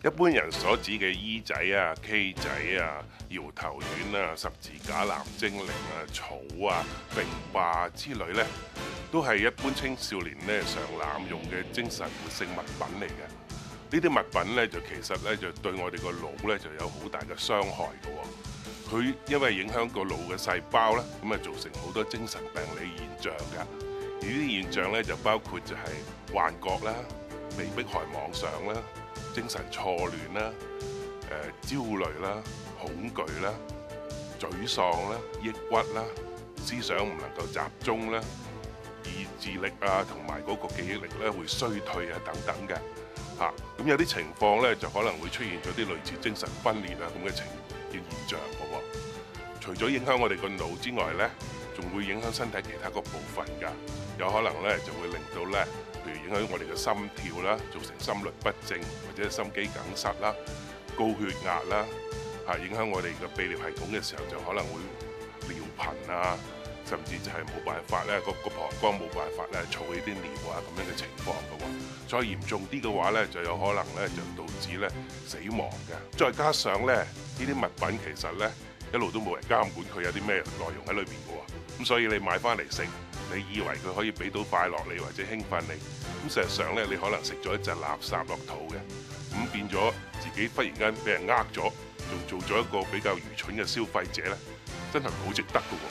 一般人所指嘅醫仔啊、K 仔啊、搖頭丸啊、十字架藍精靈啊、草啊、並霸之類呢，都係一般青少年呢常濫用嘅精神活性物品嚟嘅。呢啲物品呢，就其實呢，就對我哋個腦呢就有好大嘅傷害嘅喎。佢因為影響個腦嘅細胞啦，咁啊造成好多精神病理現象㗎。而呢啲現象呢，就包括就係幻覺啦、被迫害妄想啦、精神錯亂啦、焦慮啦、恐懼啦、沮喪啦、抑鬱啦、思想唔能夠集中啦、意志力啊同埋嗰個記憶力咧會衰退啊等等嘅嚇。咁有啲情況咧就可能會出現咗啲類似精神分裂啊咁嘅現象嘅喎。除咗影響我哋個腦之外咧，仲會影響身體其他個部分㗎。有可能咧就會令到咧，譬如影響我哋嘅心跳啦，造成心律不正或者心肌梗塞啦、高血壓啦，影響我哋嘅泌尿系統嘅時候就可能會尿頻啊，甚至就係冇辦法咧個膀胱冇辦法咧儲起啲尿啊咁樣嘅情況嘅喎。再嚴重啲嘅話咧，就有可能咧就導致咧死亡嘅。再加上咧呢啲物品其實咧一路都冇人監管佢有啲咩內容喺裏邊嘅喎。咁所以你買翻嚟食，你以為佢可以俾到快樂你或者興奮你，咁事實上咧你可能食咗一隻垃圾落肚嘅，咁變咗自己忽然間俾人呃咗，仲做咗一個比較愚蠢嘅消費者咧，真係好值得嘅喎。